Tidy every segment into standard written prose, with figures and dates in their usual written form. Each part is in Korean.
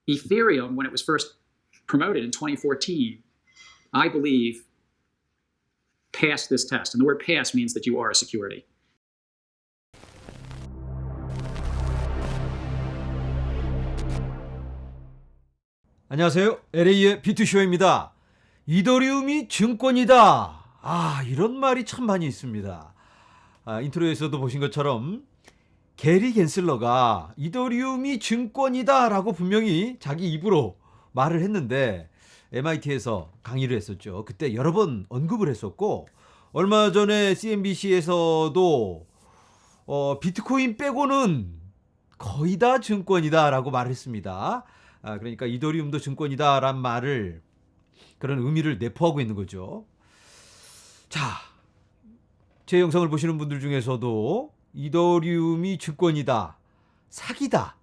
Ethereum, when it was first promoted in 2014, I believe passed this test. And the word pass means that you are a security. 안녕하세요. LA의 비투쇼입니다. 이더리움이 증권이다. 이런 말이 참 많이 있습니다. 인트로에서도 보신 것처럼 게리 갠슬러가 이더리움이 증권이다 라고 분명히 자기 입으로 말을 했는데 MIT에서 강의를 했었죠. 그때 여러 번 언급을 했었고, 얼마 전에 CNBC에서도 비트코인 빼고는 거의 다 증권이다 라고 말을 했습니다. 그러니까 이더리움도 증권이다 라는 말을, 그런 의미를 내포하고 있는 거죠. 자, 제 영상을 보시는 분들 중에서도 이더리움이 증권이다, 사기다,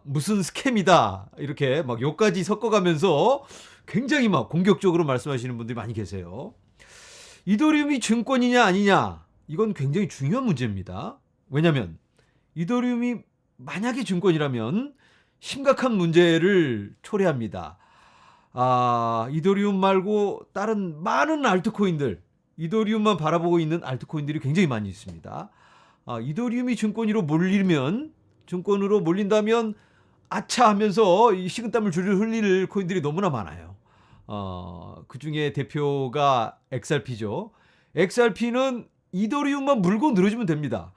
무슨 스캠이다, 이렇게 막 욕까지 섞어가면서 굉장히 막 공격적으로 말씀하시는 분들이 많이 계세요. 이더리움이 증권이냐 아니냐, 이건 굉장히 중요한 문제입니다. 왜냐하면 이더리움이 만약에 증권이라면 심각한 문제를 초래합니다. 이더리움 말고 다른 많은 알트코인들, 이더리움만 바라보고 있는 알트코인들이 굉장히 많이 있습니다. 이더리움이 증권으로 몰린다면 아차 하면서 이 식은땀을 줄줄 흘릴 코인들이 너무나 많아요. 그 중에 대표가 XRP죠. XRP는 이더리움만 물고 늘어지면 됩니다.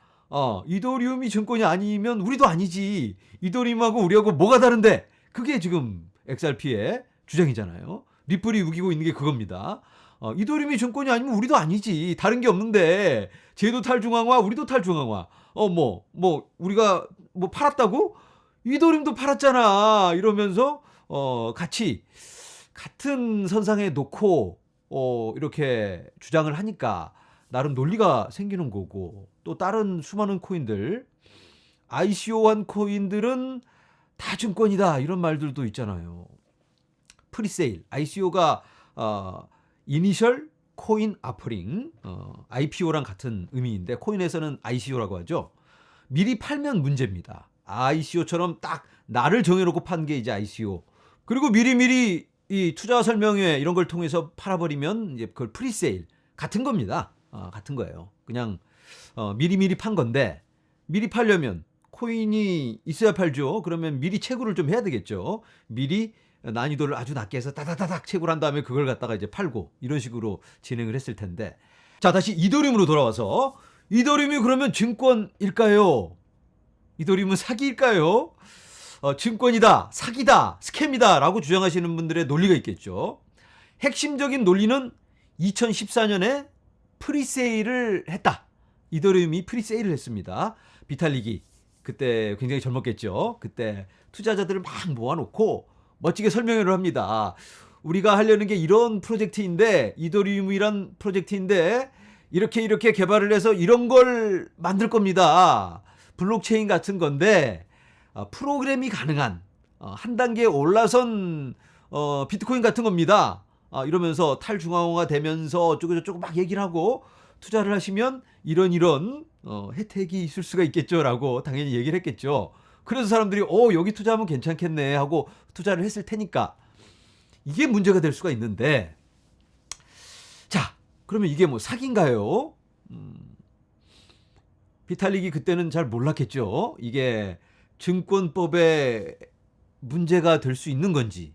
이더리움이 증권이 아니면 우리도 아니지. 이더리움하고 우리하고 뭐가 다른데? 그게 지금 XRP의 주장이잖아요. 리플이 우기고 있는 게 그겁니다. 이더리움이 증권이 아니면 우리도 아니지. 다른 게 없는데 쟤도 탈중앙화, 우리도 탈중앙화. 우리가 뭐 팔았다고? 이더리움도 팔았잖아. 이러면서 같이 같은 선상에 놓고 이렇게 주장을 하니까 나름 논리가 생기는 거고, 또 다른 수많은 코인들, ICO한 코인들은 다 증권이다 이런 말들도 있잖아요. 프리세일, ICO가 이니셜 코인 아퍼링, IPO랑 같은 의미인데 코인에서는 ICO라고 하죠. 미리 팔면 문제입니다. ICO처럼 딱 날을 정해놓고 판 게 이제 ICO. 그리고 미리미리 이 투자 설명회 이런 걸 통해서 팔아버리면 이제 그걸 프리세일, 같은 겁니다. 같은 거예요. 그냥 미리미리 판 건데, 미리 팔려면 코인이 있어야 팔죠. 그러면 미리 채굴을 좀 해야 되겠죠. 미리 난이도를 아주 낮게 해서 다다다닥 채굴 한 다음에 그걸 갖다가 이제 팔고, 이런 식으로 진행을 했을 텐데. 자, 다시 이더리움으로 돌아와서, 이더리움이 그러면 증권일까요? 이더리움은 사기일까요? 증권이다, 사기다, 스캠이다 라고 주장하시는 분들의 논리가 있겠죠. 핵심적인 논리는 2014년에 프리세일을 했다. 이더리움이 프리세일을 했습니다. 비탈릭이 그때 굉장히 젊었겠죠. 그때 투자자들을 막 모아놓고 멋지게 설명을 합니다. 우리가 하려는 게 이런 프로젝트인데, 이더리움이란 프로젝트인데 이렇게 개발을 해서 이런 걸 만들 겁니다. 블록체인 같은 건데 프로그램이 가능한 한 단계 올라선 비트코인 같은 겁니다. 이러면서 탈중앙화가 되면서 어쩌고저쩌고 막 얘기를 하고, 투자를 하시면 이런 혜택이 있을 수가 있겠죠 라고 당연히 얘기를 했겠죠. 그래서 사람들이 여기 투자하면 괜찮겠네 하고 투자를 했을 테니까 이게 문제가 될 수가 있는데, 자, 그러면 이게 뭐 사기인가요? 비탈릭이 그때는 잘 몰랐겠죠. 이게 증권법에 문제가 될 수 있는 건지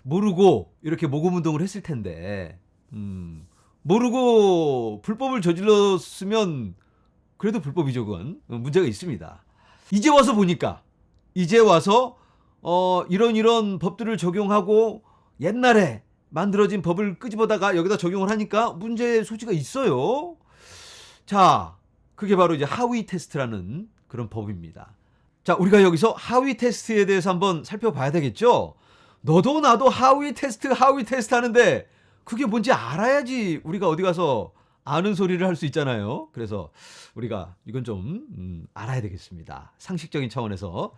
모르고 이렇게 모금운동을 했을 텐데, 모르고 불법을 저질렀으면 그래도 불법이죠. 그건 문제가 있습니다. 이제 와서 보니까, 이제 와서 이런 법들을 적용하고 옛날에 만들어진 법을 끄집어다가 여기다 적용을 하니까 문제의 소지가 있어요. 자, 그게 바로 이제 하위 테스트라는 그런 법입니다. 자, 우리가 여기서 하위 테스트에 대해서 한번 살펴봐야 되겠죠. 너도 나도 하위 테스트 하는데 그게 뭔지 알아야지 우리가 어디 가서 아는 소리를 할 수 있잖아요. 그래서 우리가 이건 좀 알아야 되겠습니다. 상식적인 차원에서.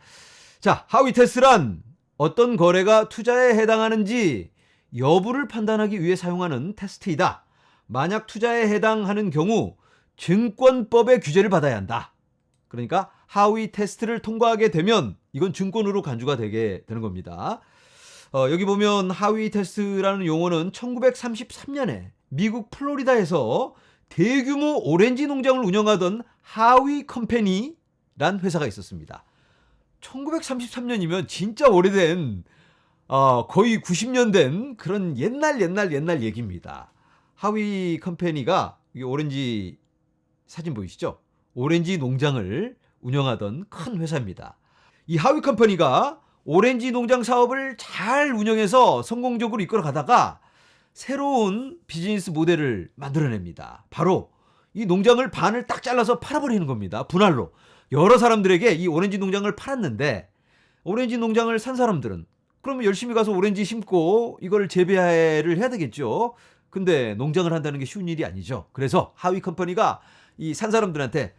자, 하위 테스트란 어떤 거래가 투자에 해당하는지 여부를 판단하기 위해 사용하는 테스트이다. 만약 투자에 해당하는 경우 증권법의 규제를 받아야 한다. 그러니까 하위 테스트를 통과하게 되면 이건 증권으로 간주가 되게 되는 겁니다. 여기 보면 하위 테스트라는 용어는 1933년에 미국 플로리다에서 대규모 오렌지 농장을 운영하던 하위 컴퍼니란 회사가 있었습니다. 1933년이면 진짜 오래된 거의 90년 된 그런 옛날 얘기입니다. 하위 컴퍼니가 이 오렌지 사진 보이시죠? 오렌지 농장을 운영하던 큰 회사입니다. 이 하위 컴퍼니가 오렌지 농장 사업을 잘 운영해서 성공적으로 이끌어 가다가 새로운 비즈니스 모델을 만들어냅니다. 바로 이 농장을 반을 딱 잘라서 팔아버리는 겁니다. 분할로. 여러 사람들에게 이 오렌지 농장을 팔았는데 오렌지 농장을 산 사람들은 그러면 열심히 가서 오렌지 심고 이걸 재배를 해야 되겠죠. 근데 농장을 한다는 게 쉬운 일이 아니죠. 그래서 하위 컴퍼니가 이 산 사람들한테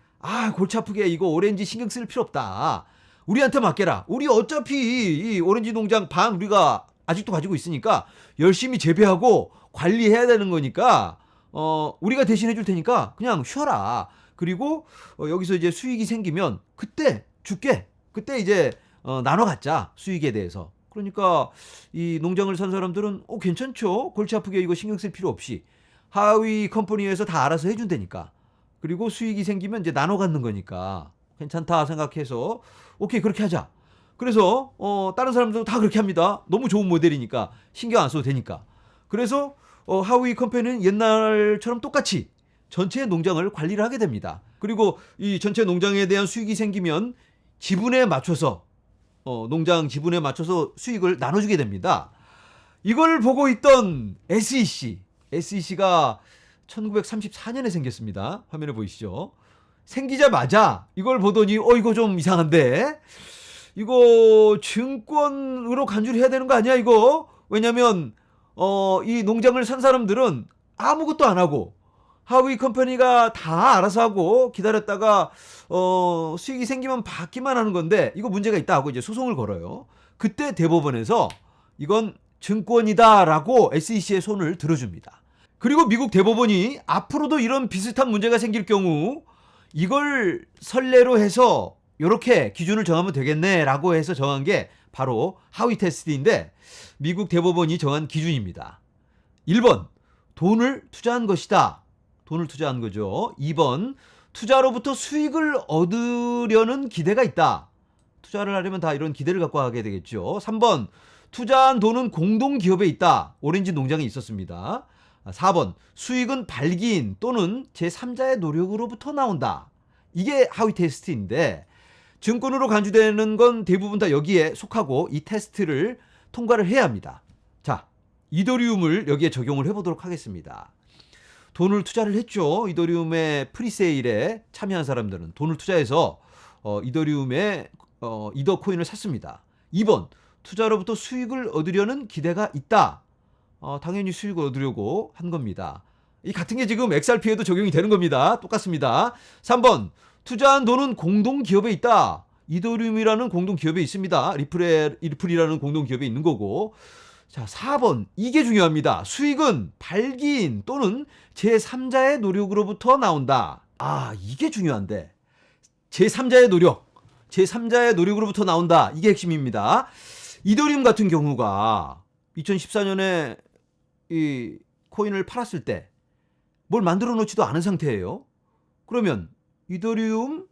골치 아프게 이거 오렌지 신경 쓸 필요 없다. 우리한테 맡겨라. 우리 어차피 이 오렌지 농장 반 우리가 아직도 가지고 있으니까 열심히 재배하고 관리해야 되는 거니까 우리가 대신 해줄 테니까 그냥 쉬어라. 그리고 여기서 이제 수익이 생기면 그때 줄게. 그때 이제 나눠 갖자. 수익에 대해서. 그러니까 이 농장을 산 사람들은 괜찮죠. 골치 아프게 이거 신경 쓸 필요 없이 하위 컴퍼니에서 다 알아서 해준다니까. 그리고 수익이 생기면 이제 나눠 갖는 거니까 괜찮다 생각해서 오케이 그렇게 하자. 그래서 다른 사람들도 다 그렇게 합니다. 너무 좋은 모델이니까 신경 안 써도 되니까. 그래서 하위 컴퍼니는 옛날처럼 똑같이 전체 농장을 관리를 하게 됩니다. 그리고 이 전체 농장에 대한 수익이 생기면 지분에 맞춰서 농장 지분에 맞춰서 수익을 나눠주게 됩니다. 이걸 보고 있던 SEC가 1934년에 생겼습니다. 화면에 보이시죠? 생기자마자 이걸 보더니 이거 좀 이상한데 이거 증권으로 간주를 해야 되는 거 아니야 이거? 왜냐면 이 농장을 산 사람들은 아무것도 안 하고 하위 컴퍼니가 다 알아서 하고 기다렸다가 수익이 생기면 받기만 하는 건데 이거 문제가 있다 하고 이제 소송을 걸어요. 그때 대법원에서 이건 증권이다라고 SEC의 손을 들어줍니다. 그리고 미국 대법원이 앞으로도 이런 비슷한 문제가 생길 경우 이걸 선례로 해서 이렇게 기준을 정하면 되겠네라고 해서 정한 게 바로 하위 테스트인데 미국 대법원이 정한 기준입니다. 1번 돈을 투자한 것이다. 돈을 투자한 거죠. 2번 투자로부터 수익을 얻으려는 기대가 있다. 투자를 하려면 다 이런 기대를 갖고 하게 되겠죠. 3번 투자한 돈은 공동기업에 있다. 오렌지 농장에 있었습니다. 4번 수익은 발기인 또는 제3자의 노력으로부터 나온다. 이게 하위 테스트인데 증권으로 간주되는 건 대부분 다 여기에 속하고 이 테스트를 통과를 해야 합니다. 자, 이더리움을 여기에 적용을 해보도록 하겠습니다. 돈을 투자를 했죠. 이더리움의 프리세일에 참여한 사람들은 돈을 투자해서 이더리움의 이더 코인을 샀습니다. 2번 투자로부터 수익을 얻으려는 기대가 있다. 당연히 수익을 얻으려고 한 겁니다. 이 같은 게 지금 XRP에도 적용이 되는 겁니다. 똑같습니다. 3번 투자한 돈은 공동기업에 있다. 이더리움이라는 공동기업에 있습니다. 리플이라는 공동기업에 있는 거고. 자, 4번 이게 중요합니다. 수익은 발기인 또는 제3자의 노력으로부터 나온다. 이게 중요한데 제3자의 노력으로부터 나온다. 이게 핵심입니다. 이더리움 같은 경우가 2014년에 이 코인을 팔았을 때 뭘 만들어 놓지도 않은 상태예요. 그러면 이더리움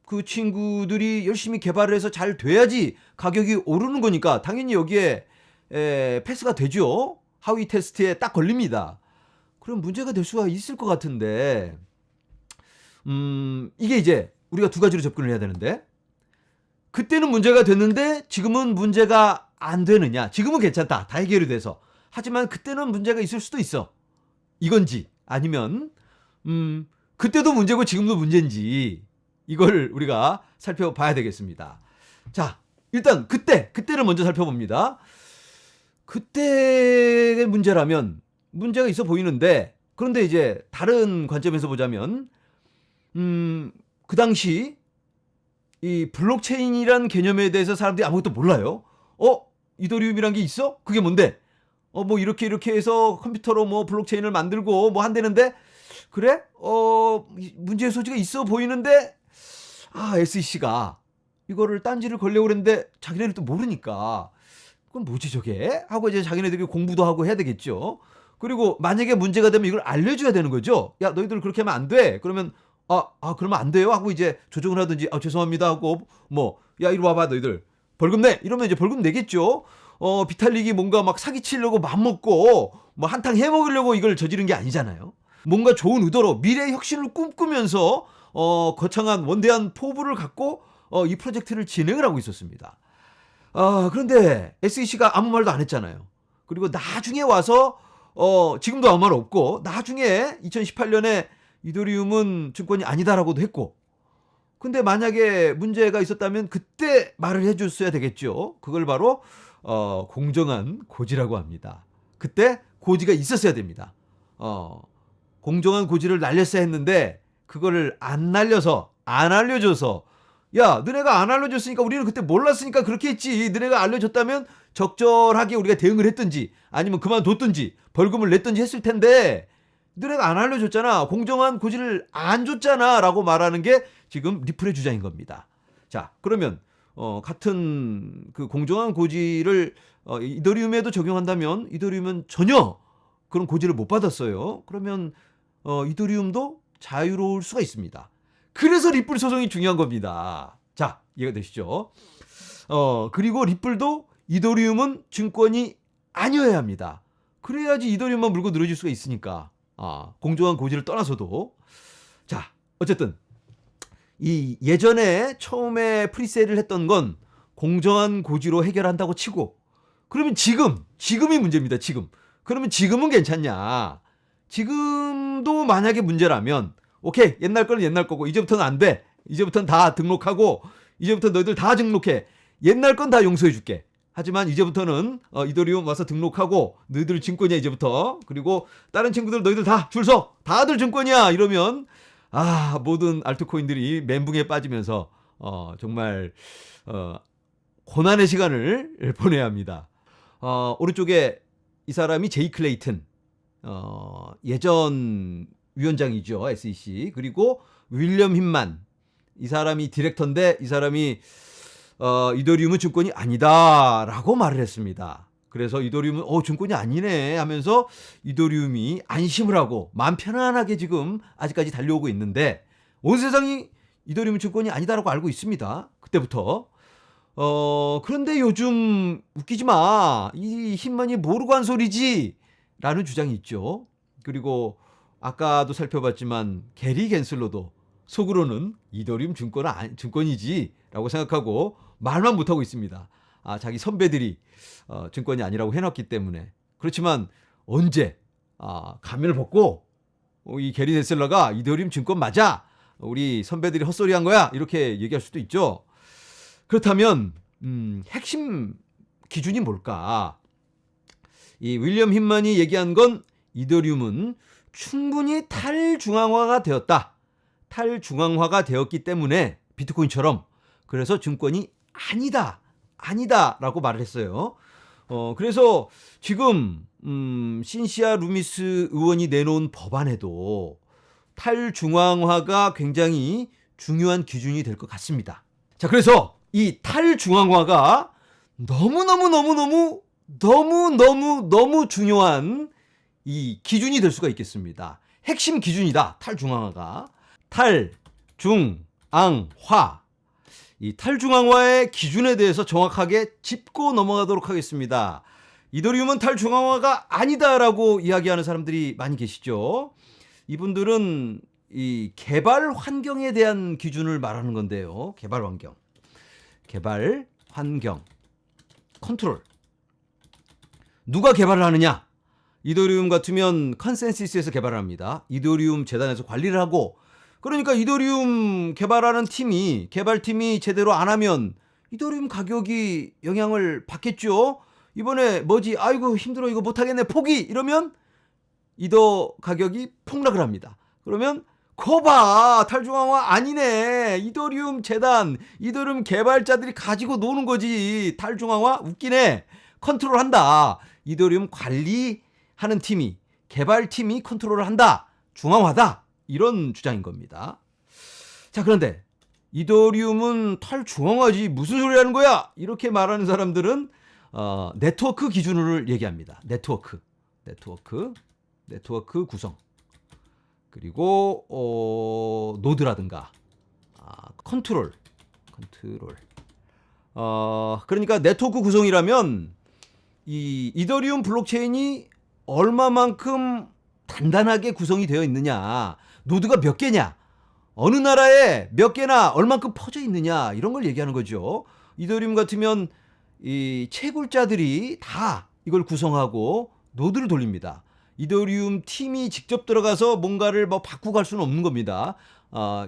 그 친구들이 열심히 개발을 해서 잘 돼야지 가격이 오르는 거니까 당연히 여기에 패스가 되죠. 하위 테스트에 딱 걸립니다. 그럼 문제가 될 수가 있을 것 같은데 이게 이제 우리가 두 가지로 접근을 해야 되는데 그때는 문제가 됐는데 지금은 문제가 안 되느냐. 지금은 괜찮다. 다 해결이 돼서. 하지만 그때는 문제가 있을 수도 있어. 이건지 아니면 그때도 문제고 지금도 문제인지 이걸 우리가 살펴봐야 되겠습니다. 자, 일단 그때를 먼저 살펴봅니다. 그때의 문제라면 문제가 있어 보이는데 그런데 이제 다른 관점에서 보자면 그 당시 이 블록체인이란 개념에 대해서 사람들이 아무것도 몰라요. 이더리움이란 게 있어? 그게 뭔데? 뭐 이렇게 해서 컴퓨터로 뭐 블록체인을 만들고 뭐 한다는데 그래? 문제의 소지가 있어 보이는데 SEC가 이거를 딴지를 걸려고 그랬는데 자기네들 또 모르니까 그건 뭐지 저게? 하고 이제 자기네들이 공부도 하고 해야 되겠죠. 그리고 만약에 문제가 되면 이걸 알려줘야 되는 거죠. 야, 너희들 그렇게 하면 안 돼. 그러면 그러면 안 돼요 하고 이제 조정을 하든지 죄송합니다 하고 야 이리 와봐 너희들 벌금 내 이러면 이제 벌금 내겠죠. 비탈릭이 뭔가 막 사기치려고 맘먹고 뭐 한탕 해먹으려고 이걸 저지른 게 아니잖아요. 뭔가 좋은 의도로 미래의 혁신을 꿈꾸면서 거창한 원대한 포부를 갖고 이 프로젝트를 진행을 하고 있었습니다. 그런데 SEC가 아무 말도 안 했잖아요. 그리고 나중에 와서 지금도 아무 말 없고 나중에 2018년에 이더리움은 증권이 아니다라고도 했고 근데 만약에 문제가 있었다면 그때 말을 해줬어야 되겠죠. 그걸 바로 공정한 고지라고 합니다. 그때 고지가 있었어야 됩니다. 공정한 고지를 날렸어야 했는데 그거를 안 날려서 안 알려줘서 야 너네가 안 알려줬으니까 우리는 그때 몰랐으니까 그렇게 했지. 너네가 알려줬다면 적절하게 우리가 대응을 했든지 아니면 그만뒀든지 벌금을 냈든지 했을 텐데 너네가 안 알려줬잖아. 공정한 고지를 안 줬잖아 라고 말하는 게 지금 리플의 주장인 겁니다. 자 그러면 같은 그 공정한 고지를 이더리움에도 적용한다면 이더리움은 전혀 그런 고지를 못 받았어요. 그러면 이더리움도 자유로울 수가 있습니다. 그래서 리플 소송이 중요한 겁니다. 자 이해가 되시죠? 그리고 리플도 이더리움은 증권이 아니어야 합니다. 그래야지 이더리움만 물고 늘어질 수가 있으니까 공정한 고지를 떠나서도 자 어쨌든 이 예전에 처음에 프리세일을 했던 건 공정한 고지로 해결한다고 치고 그러면 지금이 문제입니다. 지금 그러면 지금은 괜찮냐? 지금도 만약에 문제라면 오케이 옛날 거는 옛날 거고 이제부터는 안 돼. 이제부터는 다 등록하고 이제부터 너희들 다 등록해. 옛날 건 다 용서해 줄게. 하지만 이제부터는 이더리움 와서 등록하고 너희들 증권이야 이제부터. 그리고 다른 친구들 너희들 다 줄 서. 다들 증권이야. 이러면 모든 알트코인들이 멘붕에 빠지면서 정말 고난의 시간을 보내야 합니다. 오른쪽에 이 사람이 제이 클레이튼 예전 위원장이죠. SEC. 그리고 윌리엄 힌만 이 사람이 디렉터인데 이 사람이 이더리움은 증권이 아니다라고 말을 했습니다. 그래서 이더리움은 증권이 아니네 하면서 이더리움이 안심을 하고 마음 편안하게 지금 아직까지 달려오고 있는데 온 세상이 이더리움 증권이 아니다라고 알고 있습니다. 그때부터. 그런데 요즘 웃기지 마. 이 힌만이 모르고 한 소리지 라는 주장이 있죠. 그리고 아까도 살펴봤지만 게리 갠슬러도 속으로는 이더리움 증권이지 라고 생각하고 말만 못하고 있습니다. 자기 선배들이 증권이 아니라고 해놨기 때문에. 그렇지만 언제 가면을 벗고 이 게리 갠슬러가 이더리움 증권 맞아 우리 선배들이 헛소리한 거야 이렇게 얘기할 수도 있죠. 그렇다면 핵심 기준이 뭘까? 이 윌리엄 힌만이 얘기한 건 이더리움은 충분히 탈중앙화가 되었다. 탈중앙화가 되었기 때문에 비트코인처럼 그래서 증권이 아니다라고 말을 했어요. 그래서 지금 신시아 루미스 의원이 내놓은 법안에도 탈중앙화가 굉장히 중요한 기준이 될 것 같습니다. 자, 그래서 이 탈중앙화가 너무 중요한 이 기준이 될 수가 있겠습니다. 핵심 기준이다. 탈중앙화가. 탈중앙화. 이 탈중앙화의 기준에 대해서 정확하게 짚고 넘어가도록 하겠습니다. 이더리움은 탈중앙화가 아니다라고 이야기하는 사람들이 많이 계시죠. 이분들은 이 개발 환경에 대한 기준을 말하는 건데요. 개발 환경. 컨트롤. 누가 개발을 하느냐? 이더리움 같으면 컨센서스에서 개발을 합니다. 이더리움 재단에서 관리를 하고 그러니까 이더리움 개발하는 개발팀이 제대로 안 하면 이더리움 가격이 영향을 받겠죠. 이번에 아이고 힘들어 이거 못하겠네 포기 이러면 이더 가격이 폭락을 합니다. 그러면 거봐 탈중앙화 아니네. 이더리움 재단 이더리움 개발자들이 가지고 노는 거지. 탈중앙화 웃기네. 컨트롤한다. 이더리움 관리하는 개발팀이 컨트롤을 한다. 중앙화다. 이런 주장인 겁니다. 자, 그런데 이더리움은 탈중앙화지 무슨 소리 하는 거야? 이렇게 말하는 사람들은 네트워크 기준을 얘기합니다. 네트워크 구성. 그리고 노드라든가 컨트롤. 그러니까 네트워크 구성이라면 이 이더리움 블록체인이 얼마만큼 단단하게 구성이 되어 있느냐, 노드가 몇 개냐, 어느 나라에 몇 개나 얼만큼 퍼져 있느냐, 이런 걸 얘기하는 거죠. 이더리움 같으면 이 채굴자들이 다 이걸 구성하고 노드를 돌립니다. 이더리움 팀이 직접 들어가서 뭔가를 뭐 바꾸고 갈 수는 없는 겁니다.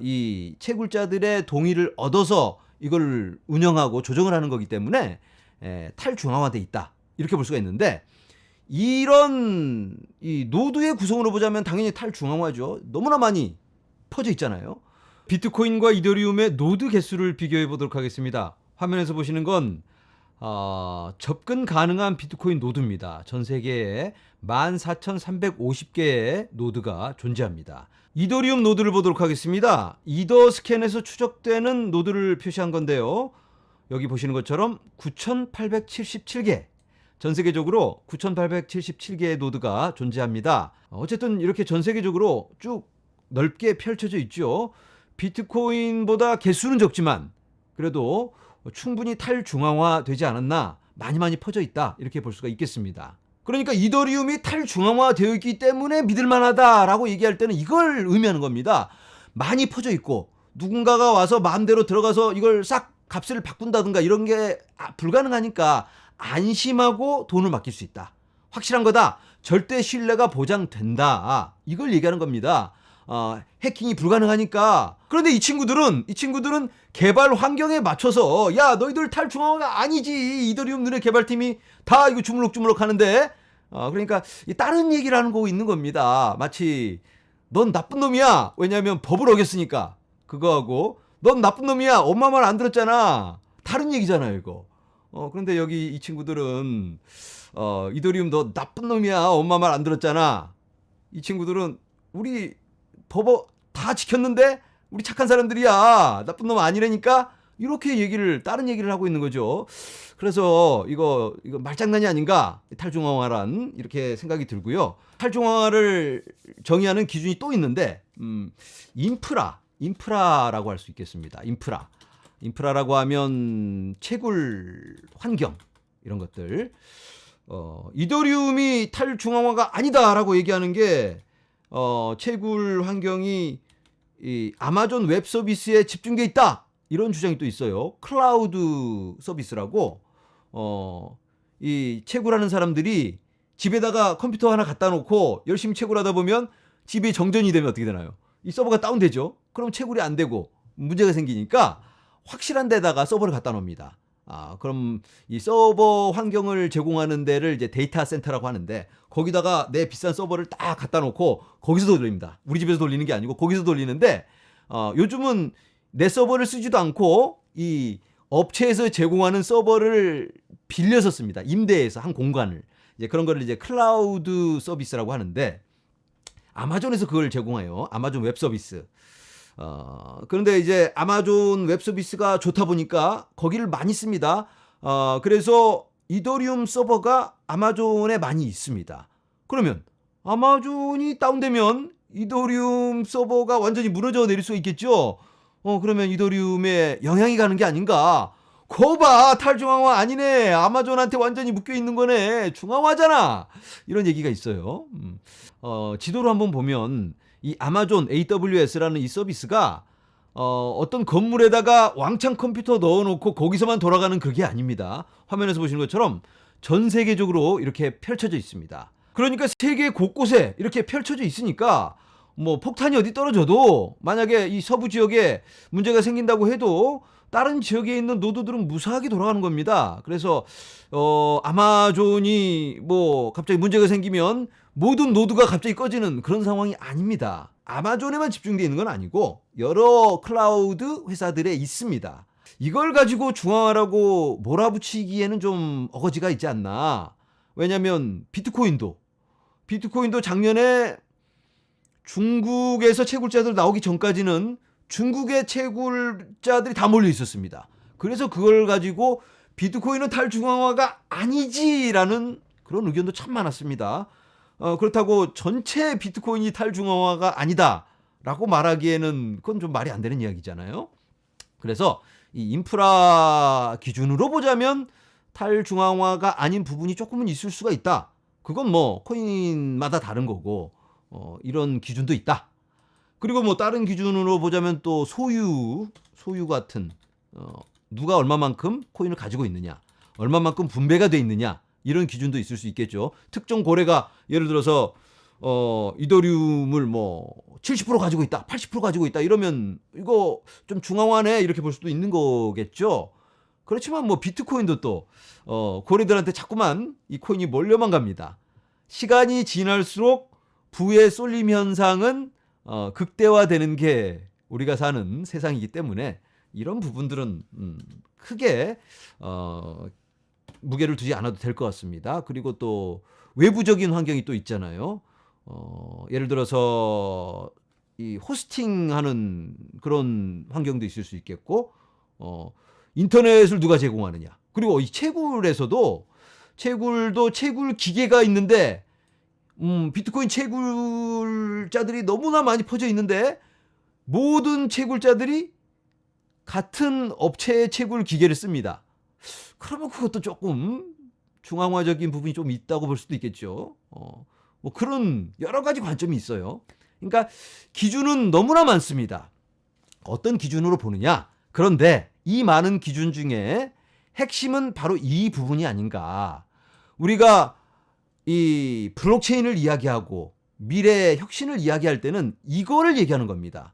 이 채굴자들의 동의를 얻어서 이걸 운영하고 조정을 하는 거기 때문에 탈중앙화돼 있다, 이렇게 볼 수가 있는데, 이런 이 노드의 구성으로 보자면 당연히 탈중앙화죠. 너무나 많이 퍼져 있잖아요. 비트코인과 이더리움의 노드 개수를 비교해 보도록 하겠습니다. 화면에서 보시는 건 접근 가능한 비트코인 노드입니다. 전 세계에 14,350개의 노드가 존재합니다. 이더리움 노드를 보도록 하겠습니다. 이더 스캔에서 추적되는 노드를 표시한 건데요. 여기 보시는 것처럼 9,877개, 전 세계적으로 9,877개의 노드가 존재합니다. 어쨌든 이렇게 전 세계적으로 쭉 넓게 펼쳐져 있죠. 비트코인보다 개수는 적지만 그래도 충분히 탈중앙화 되지 않았나, 많이 퍼져 있다, 이렇게 볼 수가 있겠습니다. 그러니까 이더리움이 탈중앙화 되어 있기 때문에 믿을만하다라고 얘기할 때는 이걸 의미하는 겁니다. 많이 퍼져 있고 누군가가 와서 마음대로 들어가서 이걸 싹 값을 바꾼다든가 이런 게 불가능하니까 안심하고 돈을 맡길 수 있다, 확실한 거다, 절대 신뢰가 보장된다, 이걸 얘기하는 겁니다. 해킹이 불가능하니까. 그런데 이 친구들은 개발 환경에 맞춰서, 야, 너희들 탈중앙화가 아니지, 이더리움 너네 개발팀이 다 이거 주물럭주물럭 하는데, 그러니까 다른 얘기를 하는 거 있는 겁니다. 마치 넌 나쁜 놈이야, 왜냐하면 법을 어겼으니까, 그거하고 넌 나쁜 놈이야, 엄마 말 안 들었잖아, 다른 얘기잖아요 이거. 그런데 여기 이 친구들은 이더리움 너 나쁜 놈이야, 엄마 말 안 들었잖아. 이 친구들은 우리 법 다 지켰는데 우리 착한 사람들이야, 나쁜 놈 아니라니까, 이렇게 다른 얘기를 하고 있는 거죠. 그래서 이거 말장난이 아닌가, 탈중앙화란, 이렇게 생각이 들고요. 탈중앙화를 정의하는 기준이 또 있는데, 인프라라고 할 수 있겠습니다. 인프라라고 하면 채굴 환경, 이런 것들. 이더리움이 탈중앙화가 아니다라고 얘기하는 게, 채굴 환경이 이 아마존 웹 서비스에 집중돼 있다, 이런 주장이 또 있어요. 클라우드 서비스라고, 이 채굴하는 사람들이 집에다가 컴퓨터 하나 갖다 놓고 열심히 채굴하다 보면 집이 정전이 되면 어떻게 되나요? 이 서버가 다운되죠. 그럼 채굴이 안 되고 문제가 생기니까 확실한 데다가 서버를 갖다 놓습니다. 그럼 이 서버 환경을 제공하는 데를 이제 데이터 센터라고 하는데, 거기다가 내 비싼 서버를 딱 갖다 놓고 거기서 돌립니다. 우리 집에서 돌리는 게 아니고 거기서 돌리는데, 요즘은 내 서버를 쓰지도 않고 이 업체에서 제공하는 서버를 빌려서 씁니다. 임대해서 한 공간을. 이제 그런 거를 이제 클라우드 서비스라고 하는데, 아마존에서 그걸 제공해요. 아마존 웹 서비스. 그런데 이제 아마존 웹 서비스가 좋다 보니까 거기를 많이 씁니다. 그래서 이더리움 서버가 아마존에 많이 있습니다. 그러면 아마존이 다운되면 이더리움 서버가 완전히 무너져 내릴 수 있겠죠. 그러면 이더리움에 영향이 가는 게 아닌가. 거봐, 탈중앙화 아니네, 아마존한테 완전히 묶여있는 거네, 중앙화잖아, 이런 얘기가 있어요. 지도로 한번 보면 이 아마존 AWS라는 이 서비스가 어떤 건물에다가 왕창 컴퓨터 넣어놓고 거기서만 돌아가는 그게 아닙니다. 화면에서 보시는 것처럼 전 세계적으로 이렇게 펼쳐져 있습니다. 그러니까 세계 곳곳에 이렇게 펼쳐져 있으니까 뭐 폭탄이 어디 떨어져도, 만약에 이 서부 지역에 문제가 생긴다고 해도 다른 지역에 있는 노드들은 무사하게 돌아가는 겁니다. 그래서 아마존이 뭐 갑자기 문제가 생기면 모든 노드가 갑자기 꺼지는 그런 상황이 아닙니다. 아마존에만 집중되어 있는 건 아니고 여러 클라우드 회사들에 있습니다. 이걸 가지고 중앙화라고 몰아붙이기에는 좀 어거지가 있지 않나. 왜냐하면 비트코인도 작년에 중국에서 채굴자들 나오기 전까지는 중국의 채굴자들이 다 몰려 있었습니다. 그래서 그걸 가지고 비트코인은 탈중앙화가 아니지라는 그런 의견도 참 많았습니다. 그렇다고 전체 비트코인이 탈중앙화가 아니다라고 말하기에는 그건 좀 말이 안 되는 이야기잖아요. 그래서 이 인프라 기준으로 보자면 탈중앙화가 아닌 부분이 조금은 있을 수가 있다. 그건 뭐 코인마다 다른 거고 이런 기준도 있다. 그리고 뭐 다른 기준으로 보자면 또 소유 같은 누가 얼마만큼 코인을 가지고 있느냐, 얼마만큼 분배가 돼 있느냐 이런 기준도 있을 수 있겠죠. 특정 고래가 예를 들어서 이더리움을 뭐 70% 가지고 있다, 80% 가지고 있다 이러면 이거 좀 중앙화네 이렇게 볼 수도 있는 거겠죠. 그렇지만 뭐 비트코인도 또 고래들한테 자꾸만 이 코인이 몰려만 갑니다. 시간이 지날수록 부의 쏠림 현상은 극대화되는 게 우리가 사는 세상이기 때문에 이런 부분들은 크게 무게를 두지 않아도 될 것 같습니다. 그리고 또 외부적인 환경이 또 있잖아요. 예를 들어서 이 호스팅하는 그런 환경도 있을 수 있겠고, 인터넷을 누가 제공하느냐. 그리고 이 채굴도 채굴 기계가 있는데, 비트코인 채굴자들이 너무나 많이 퍼져 있는데 모든 채굴자들이 같은 업체의 채굴 기계를 씁니다. 그러면 그것도 조금 중앙화적인 부분이 좀 있다고 볼 수도 있겠죠. 뭐 그런 여러 가지 관점이 있어요. 그러니까 기준은 너무나 많습니다. 어떤 기준으로 보느냐? 그런데 이 많은 기준 중에 핵심은 바로 이 부분이 아닌가. 우리가 이 블록체인을 이야기하고 미래의 혁신을 이야기할 때는 이거를 얘기하는 겁니다.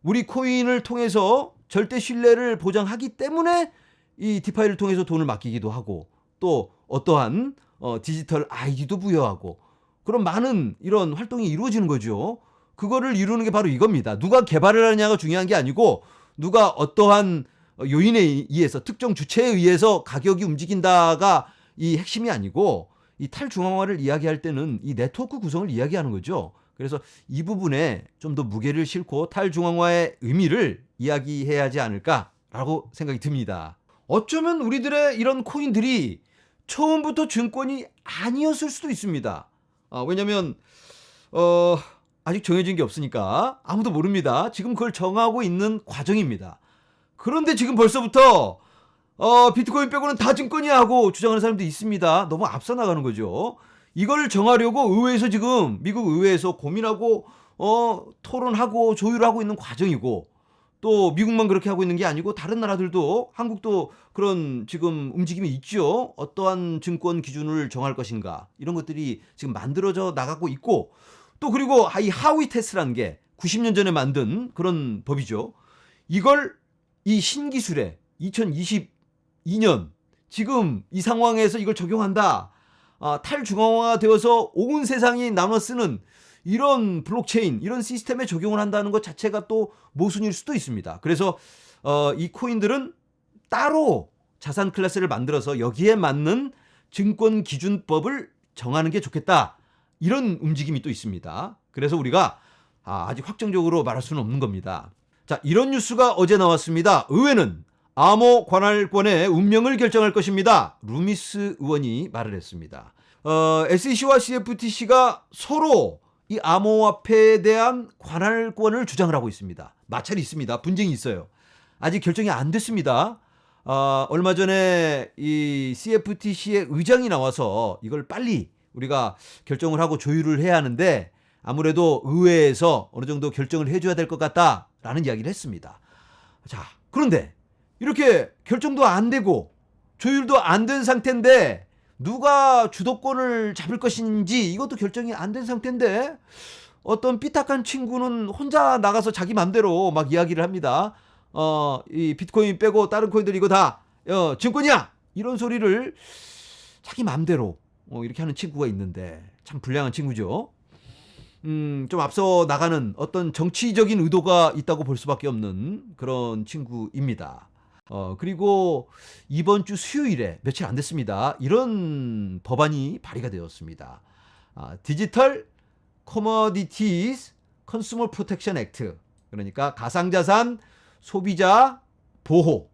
우리 코인을 통해서 절대 신뢰를 보장하기 때문에 이 디파이를 통해서 돈을 맡기기도 하고 또 어떠한 디지털 아이디도 부여하고 그런 많은 이런 활동이 이루어지는 거죠. 그거를 이루는 게 바로 이겁니다. 누가 개발을 하느냐가 중요한 게 아니고 누가 어떠한 요인에 의해서 특정 주체에 의해서 가격이 움직인다가 이 핵심이 아니고 이 탈중앙화를 이야기할 때는 이 네트워크 구성을 이야기하는 거죠. 그래서 이 부분에 좀 더 무게를 싣고 탈중앙화의 의미를 이야기해야 하지 않을까라고 생각이 듭니다. 어쩌면 우리들의 이런 코인들이 처음부터 증권이 아니었을 수도 있습니다. 왜냐하면 아직 정해진 게 없으니까 아무도 모릅니다. 지금 그걸 정하고 있는 과정입니다. 그런데 지금 벌써부터 비트코인 빼고는 다 증권이야 하고 주장하는 사람도 있습니다. 너무 앞서 나가는 거죠. 이걸 정하려고 의회에서 지금 미국 의회에서 고민하고 토론하고 조율하고 있는 과정이고 또 미국만 그렇게 하고 있는 게 아니고 다른 나라들도 한국도 그런 지금 움직임이 있죠. 어떠한 증권 기준을 정할 것인가 이런 것들이 지금 만들어져 나가고 있고 또 그리고 이 하위 테스트라는 게 90년 전에 만든 그런 법이죠. 이걸 이 신기술에 2022년 지금 이 상황에서 이걸 적용한다. 탈중앙화가 되어서 온 세상이 나눠 쓰는 이런 블록체인, 이런 시스템에 적용을 한다는 것 자체가 또 모순일 수도 있습니다. 그래서 이 코인들은 따로 자산 클래스를 만들어서 여기에 맞는 증권 기준법을 정하는 게 좋겠다. 이런 움직임이 또 있습니다. 그래서 우리가 아직 확정적으로 말할 수는 없는 겁니다. 자, 이런 뉴스가 어제 나왔습니다. 의회는 암호 관할권의 운명을 결정할 것입니다. 루미스 의원이 말을 했습니다. SEC와 CFTC가 서로 이 암호화폐에 대한 관할권을 주장을 하고 있습니다. 마찰이 있습니다. 분쟁이 있어요. 아직 결정이 안 됐습니다. 얼마 전에 이 CFTC의 의장이 나와서 이걸 빨리 우리가 결정을 하고 조율을 해야 하는데 아무래도 의회에서 어느 정도 결정을 해줘야 될 것 같다라는 이야기를 했습니다. 자, 그런데 이렇게 결정도 안 되고 조율도 안 된 상태인데 누가 주도권을 잡을 것인지 이것도 결정이 안 된 상태인데 어떤 삐딱한 친구는 혼자 나가서 자기 맘대로 막 이야기를 합니다. 이 비트코인 빼고 다른 코인들 이거 다 증권이야! 이런 소리를 자기 맘대로 이렇게 하는 친구가 있는데 참 불량한 친구죠. 좀 앞서 나가는 어떤 정치적인 의도가 있다고 볼 수밖에 없는 그런 친구입니다. 그리고 이번 주 수요일에 며칠 안 됐습니다. 이런 법안이 발의가 되었습니다. 디지털 커머디티즈 컨슈머 프로텍션 액트. 그러니까 가상자산 소비자 보호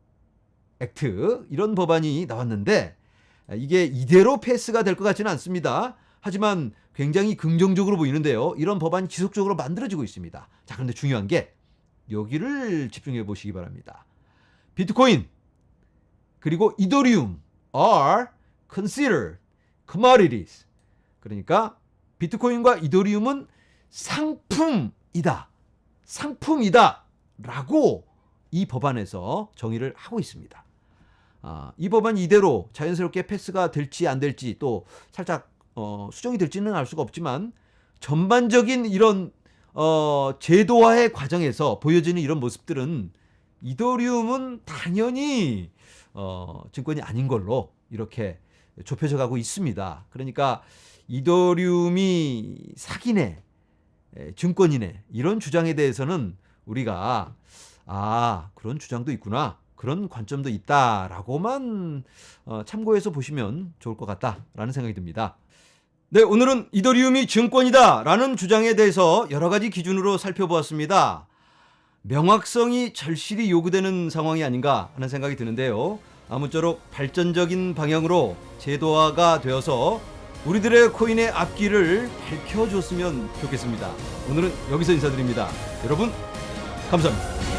액트 이런 법안이 나왔는데 이게 이대로 패스가 될 것 같지는 않습니다. 하지만 굉장히 긍정적으로 보이는데요. 이런 법안이 지속적으로 만들어지고 있습니다. 자, 그런데 중요한 게 여기를 집중해 보시기 바랍니다. 비트코인 그리고 이더리움 are considered commodities. 그러니까 비트코인과 이더리움은 상품이다. 상품이다. 라고 이 법안에서 정의를 하고 있습니다. 이 법안이 이대로 자연스럽게 패스가 될지 안 될지 또 살짝 수정이 될지는 알 수가 없지만 전반적인 이런 제도화의 과정에서 보여지는 이런 모습들은 이더리움은 당연히 증권이 아닌 걸로 이렇게 좁혀져 가고 있습니다. 그러니까 이더리움이 사기네, 증권이네 이런 주장에 대해서는 우리가 그런 주장도 있구나. 그런 관점도 있다라고만 참고해서 보시면 좋을 것 같다라는 생각이 듭니다. 네, 오늘은 이더리움이 증권이다라는 주장에 대해서 여러 가지 기준으로 살펴보았습니다. 명확성이 절실히 요구되는 상황이 아닌가 하는 생각이 드는데요. 아무쪼록 발전적인 방향으로 제도화가 되어서 우리들의 코인의 앞길을 밝혀줬으면 좋겠습니다. 오늘은 여기서 인사드립니다. 여러분, 감사합니다.